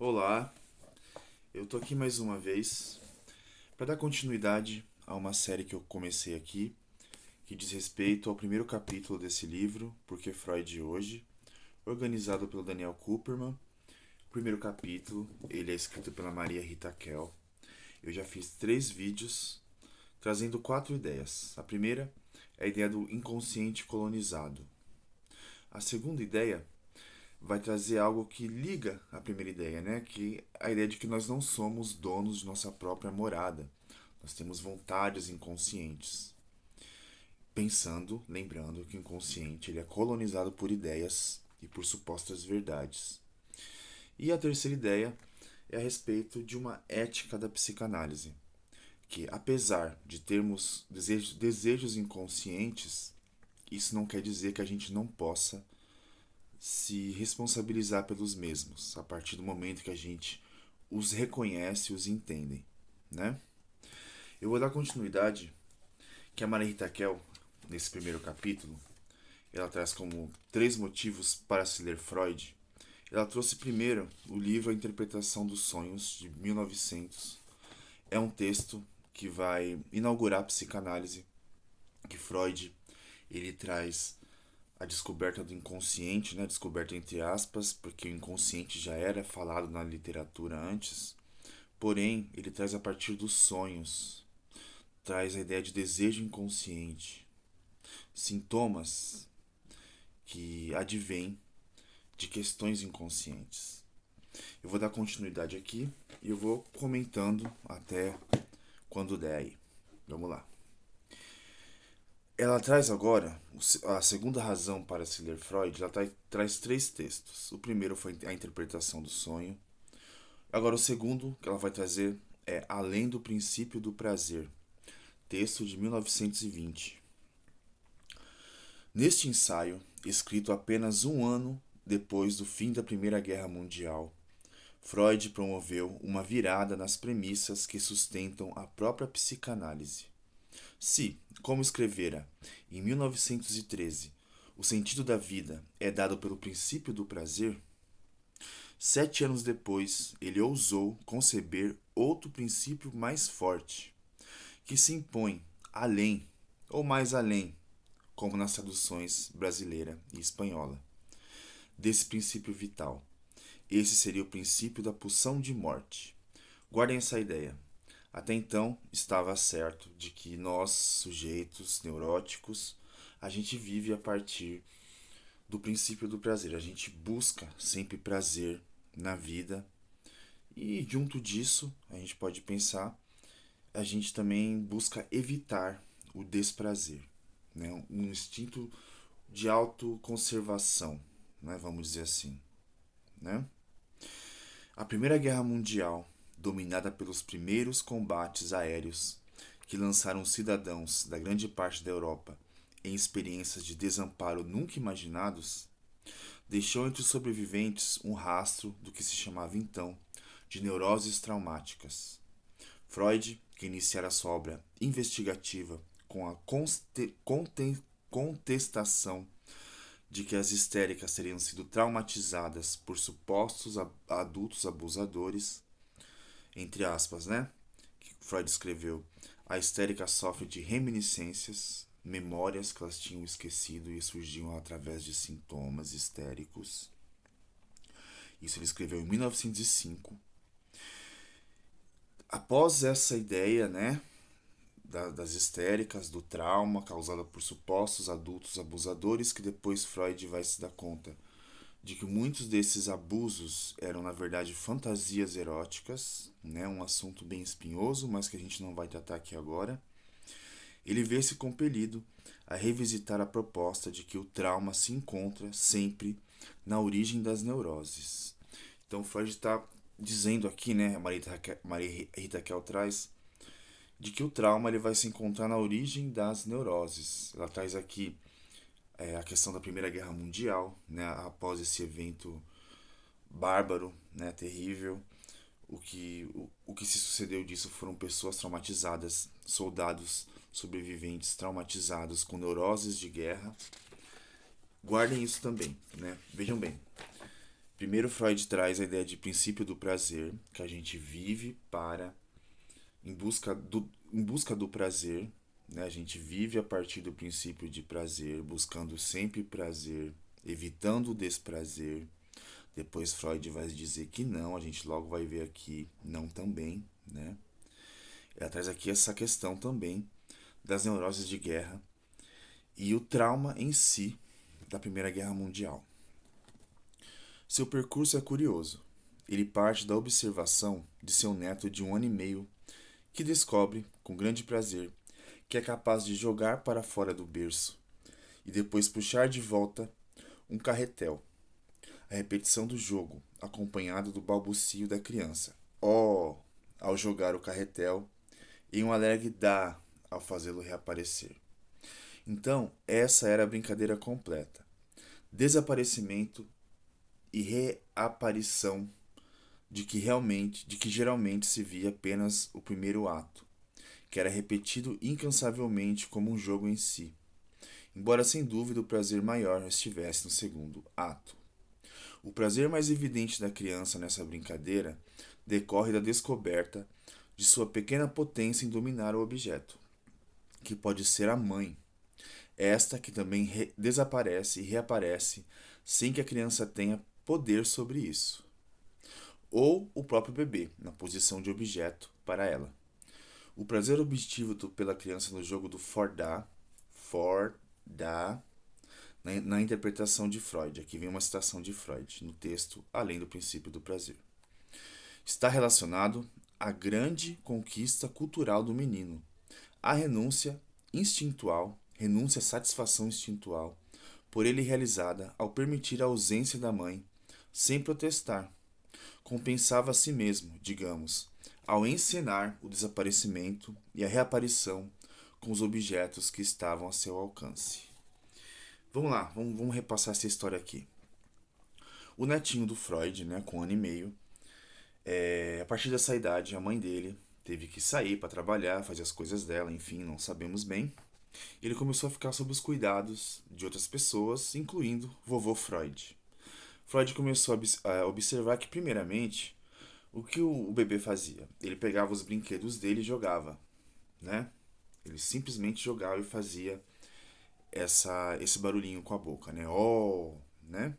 Olá, eu tô aqui mais uma vez para dar continuidade a uma série que eu comecei aqui, que diz respeito ao primeiro capítulo desse livro, Por que Freud Hoje, organizado pelo Daniel Kupperman. O primeiro capítulo, ele é escrito pela Maria Rita Kell. Eu já fiz 3 vídeos trazendo 4 ideias. A primeira é a ideia do inconsciente colonizado. A segunda ideia vai trazer algo que liga à primeira ideia, né? Que é a ideia de que nós não somos donos de nossa própria morada. Nós temos vontades inconscientes. Pensando, lembrando que o inconsciente ele é colonizado por ideias e por supostas verdades. E a terceira ideia é a respeito de uma ética da psicanálise, que apesar de termos desejos inconscientes, isso não quer dizer que a gente não possa se responsabilizar pelos mesmos, a partir do momento que a gente os reconhece e os entende, né? Eu vou dar continuidade que a Maria Rita Kell, nesse primeiro capítulo, ela traz como 3 motivos para se ler Freud. Ela trouxe primeiro o livro A Interpretação dos Sonhos, de 1900. É um texto que vai inaugurar a psicanálise, que Freud ele traz a descoberta do inconsciente, né? Descoberta entre aspas, porque o inconsciente já era falado na literatura antes. Porém, ele traz a partir dos sonhos, traz a ideia de desejo inconsciente, sintomas que advêm de questões inconscientes. Eu vou dar continuidade aqui e eu vou comentando até quando der aí. Vamos lá. Ela traz agora a segunda razão para se ler Freud. Ela traz 3 textos. O primeiro foi a interpretação do sonho. Agora o segundo que ela vai trazer é Além do Princípio do Prazer, texto de 1920. Neste ensaio, escrito apenas um ano depois do fim da Primeira Guerra Mundial, Freud promoveu uma virada nas premissas que sustentam a própria psicanálise. Se, como escrevera em 1913, o sentido da vida é dado pelo princípio do prazer, 7 anos depois ele ousou conceber outro princípio mais forte, que se impõe além, ou mais além, como nas traduções brasileira e espanhola, desse princípio vital. Esse seria o princípio da pulsão de morte. Guardem essa ideia. Até então, estava certo de que nós, sujeitos neuróticos, a gente vive a partir do princípio do prazer. A gente busca sempre prazer na vida. E junto disso, a gente pode pensar, a gente também busca evitar o desprazer, né? Um instinto de autoconservação, né? Vamos dizer assim, né? A Primeira Guerra Mundial, dominada pelos primeiros combates aéreos que lançaram cidadãos da grande parte da Europa em experiências de desamparo nunca imaginados, deixou entre os sobreviventes um rastro do que se chamava então de neuroses traumáticas. Freud, que iniciara sua obra investigativa com a contestação de que as histéricas teriam sido traumatizadas por supostos adultos abusadores, entre aspas, né? Que Freud escreveu: a histérica sofre de reminiscências, memórias que elas tinham esquecido e surgiam através de sintomas histéricos. Isso ele escreveu em 1905. Após essa ideia, né, das histéricas, do trauma causado por supostos adultos abusadores, que depois Freud vai se dar conta de que muitos desses abusos eram na verdade fantasias eróticas, né, um assunto bem espinhoso, mas que a gente não vai tratar aqui agora. Ele vê-se compelido a revisitar a proposta de que o trauma se encontra sempre na origem das neuroses. Então Freud está dizendo aqui, né, a Maria Rita Kell traz, de que o trauma ele vai se encontrar na origem das neuroses. Ela traz aqui a questão da Primeira Guerra Mundial, né, após esse evento bárbaro, né, terrível. O que se sucedeu disso foram pessoas traumatizadas, soldados sobreviventes traumatizados com neuroses de guerra. Guardem isso também, né? Vejam bem. Primeiro, Freud traz a ideia de princípio do prazer, que a gente vive em busca do prazer, né? A gente vive a partir do princípio de prazer, buscando sempre prazer, evitando o desprazer. Depois Freud vai dizer que não, a gente logo vai ver aqui não também, né? Ela traz aqui essa questão também das neuroses de guerra e o trauma em si da Primeira Guerra Mundial. Seu percurso é curioso. Ele parte da observação de seu neto de 1 ano e meio, que descobre, com grande prazer, que é capaz de jogar para fora do berço e depois puxar de volta um carretel. A repetição do jogo, acompanhado do balbucio da criança. Oh! Ao jogar o carretel, e um alegre dá ao fazê-lo reaparecer. Então, essa era a brincadeira completa. Desaparecimento e reaparição de que geralmente se via apenas o primeiro ato, que era repetido incansavelmente como um jogo em si, embora sem dúvida o prazer maior estivesse no segundo ato. O prazer mais evidente da criança nessa brincadeira decorre da descoberta de sua pequena potência em dominar o objeto, que pode ser a mãe, esta que também desaparece e reaparece sem que a criança tenha poder sobre isso, ou o próprio bebê, na posição de objeto para ela. O prazer obtido pela criança no jogo do for da na interpretação de Freud, aqui vem uma citação de Freud no texto Além do Princípio do Prazer, está relacionado à grande conquista cultural do menino, a renúncia à satisfação instintual, por ele realizada ao permitir a ausência da mãe, sem protestar. Compensava a si mesmo, digamos, ao encenar o desaparecimento e a reaparição com os objetos que estavam a seu alcance. Vamos lá, vamos repassar essa história aqui. O netinho do Freud, né, com 1 ano e meio, a partir dessa idade, a mãe dele teve que sair para trabalhar, fazer as coisas dela, enfim, não sabemos bem. Ele começou a ficar sob os cuidados de outras pessoas, incluindo vovô Freud. Freud começou a observar que, primeiramente, o que o bebê fazia? Ele pegava os brinquedos dele e jogava, né? Ele simplesmente jogava e fazia esse barulhinho com a boca, né? Oh, né?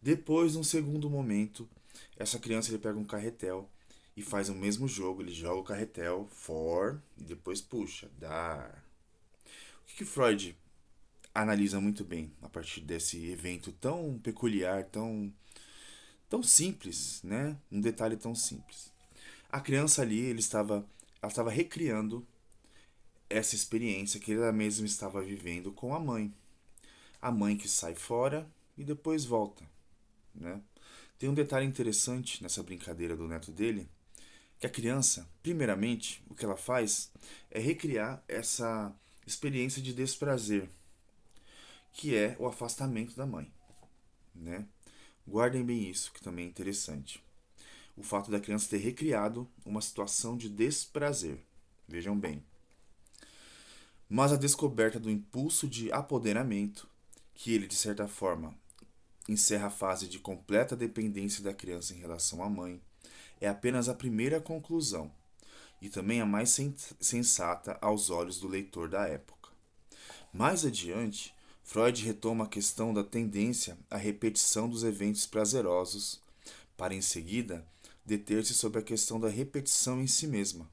Depois, num segundo momento, essa criança ele pega um carretel e faz o mesmo jogo. Ele joga o carretel e depois puxa, dar. O que Freud analisa muito bem a partir desse evento tão peculiar, tão simples, né? Um detalhe tão simples. A criança ali, ela estava recriando essa experiência que ela mesma estava vivendo com a mãe. A mãe que sai fora e depois volta, né? Tem um detalhe interessante nessa brincadeira do neto dele, que a criança, primeiramente, o que ela faz é recriar essa experiência de desprazer, que é o afastamento da mãe, né? Guardem bem isso, que também é interessante. O fato da criança ter recriado uma situação de desprazer. Vejam bem. Mas a descoberta do impulso de apoderamento, que ele, de certa forma, encerra a fase de completa dependência da criança em relação à mãe, é apenas a primeira conclusão, e também a mais sensata aos olhos do leitor da época. Mais adiante, Freud retoma a questão da tendência à repetição dos eventos prazerosos, para em seguida deter-se sobre a questão da repetição em si mesma.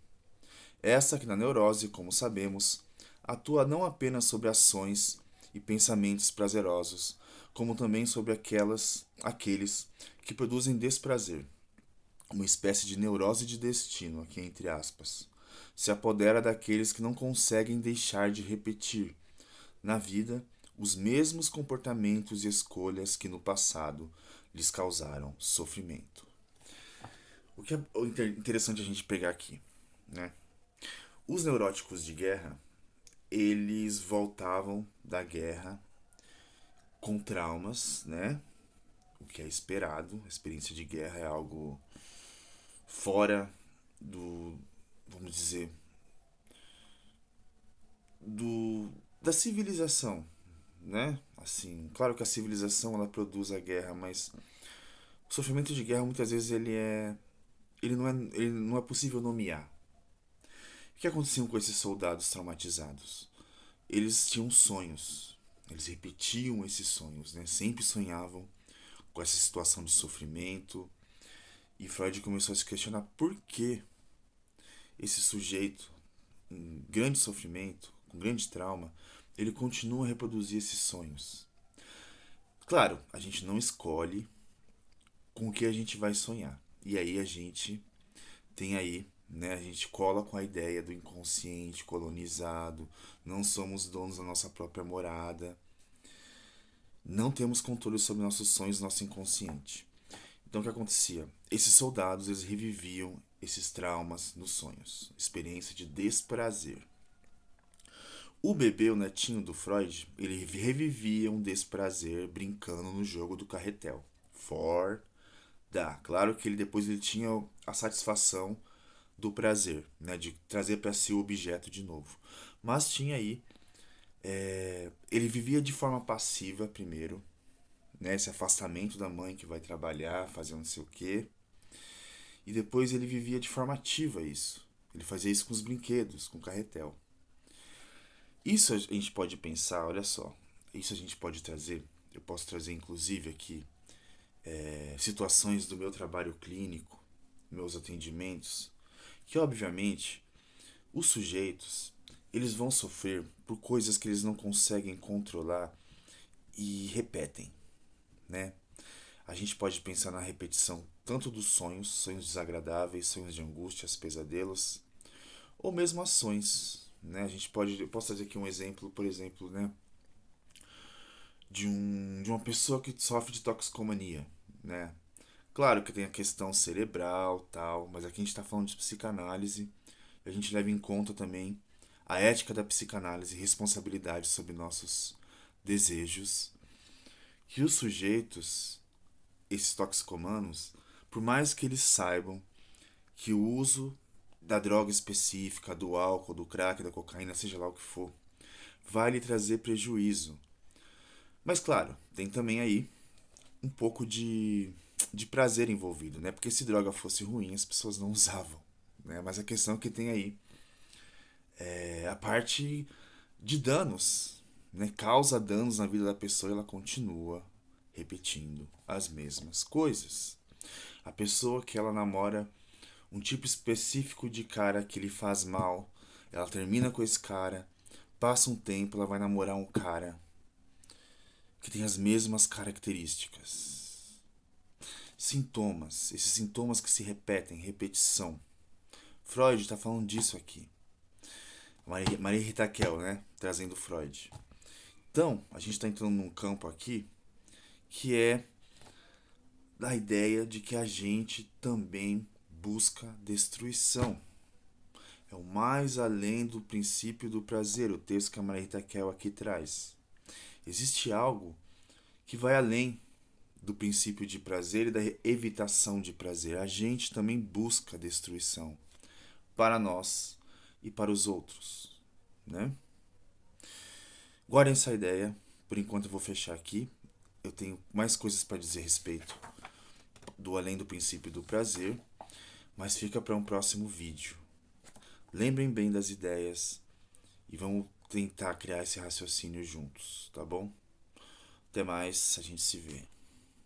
Essa que na neurose, como sabemos, atua não apenas sobre ações e pensamentos prazerosos, como também sobre aqueles que produzem desprazer. Uma espécie de neurose de destino, aqui entre aspas, se apodera daqueles que não conseguem deixar de repetir na vida os mesmos comportamentos e escolhas que no passado lhes causaram sofrimento. O que é interessante a gente pegar aqui, né? Os neuróticos de guerra, eles voltavam da guerra com traumas, né? O que é esperado. A experiência de guerra é algo fora vamos dizer, da civilização, né? Assim, claro que a civilização ela produz a guerra, mas O sofrimento de guerra muitas vezes ele não é possível nomear. O que acontecia com esses soldados traumatizados? Eles tinham sonhos. Eles repetiam esses sonhos, né? Sempre sonhavam com essa situação de sofrimento. E Freud começou a se questionar por que esse sujeito, em grande sofrimento, com grande trauma, ele continua a reproduzir esses sonhos. Claro, a gente não escolhe com o que a gente vai sonhar. E aí a gente tem aí, né, a gente cola com a ideia do inconsciente colonizado, não somos donos da nossa própria morada, não temos controle sobre nossos sonhos, nosso inconsciente. Então o que acontecia? Esses soldados, eles reviviam esses traumas nos sonhos, experiência de desprazer. O bebê, o netinho do Freud, ele revivia um desprazer brincando no jogo do carretel. For dá. Claro que ele depois ele tinha a satisfação do prazer, né, de trazer para si o objeto de novo. Mas tinha aí, ele vivia de forma passiva primeiro, né, esse afastamento da mãe que vai trabalhar, fazer não sei o quê. E depois ele vivia de forma ativa isso. Ele fazia isso com os brinquedos, com o carretel. Isso a gente pode pensar, olha só, isso a gente pode trazer, eu posso trazer inclusive aqui situações do meu trabalho clínico, meus atendimentos, que obviamente os sujeitos eles vão sofrer por coisas que eles não conseguem controlar e repetem, né? A gente pode pensar na repetição tanto dos sonhos, sonhos desagradáveis, sonhos de angústias, pesadelos, ou mesmo ações, né? Eu posso trazer aqui um exemplo, por exemplo, né, de uma pessoa que sofre de toxicomania, né? Claro que tem a questão cerebral, tal, mas aqui a gente está falando de psicanálise, e a gente leva em conta também a ética da psicanálise e responsabilidade sobre nossos desejos, que os sujeitos, esses toxicomanos, por mais que eles saibam que o uso da droga específica, do álcool, do crack, da cocaína, seja lá o que for, vai lhe trazer prejuízo. Mas claro, tem também aí um pouco de prazer envolvido, né? Porque se droga fosse ruim, as pessoas não usavam, né? Mas a questão é que tem aí a parte de danos, né? Causa danos na vida da pessoa e ela continua repetindo as mesmas coisas. A pessoa que ela namora um tipo específico de cara que lhe faz mal, ela termina com esse cara, passa um tempo, ela vai namorar um cara que tem as mesmas características. Sintomas, esses sintomas que se repetem, repetição. Freud está falando disso aqui. Maria Rita Kell, né? Trazendo Freud. Então, a gente está entrando num campo aqui que é da ideia de que a gente também busca destruição. É o mais além do princípio do prazer, o texto que a Maria Rita Kell aqui traz. Existe algo que vai além do princípio de prazer e da evitação de prazer. A gente também busca destruição para nós e para os outros, né? Guardem essa ideia. Por enquanto eu vou fechar aqui. Eu tenho mais coisas para dizer a respeito do além do princípio do prazer, mas fica para um próximo vídeo. Lembrem bem das ideias e vamos tentar criar esse raciocínio juntos, tá bom? Até mais, a gente se vê.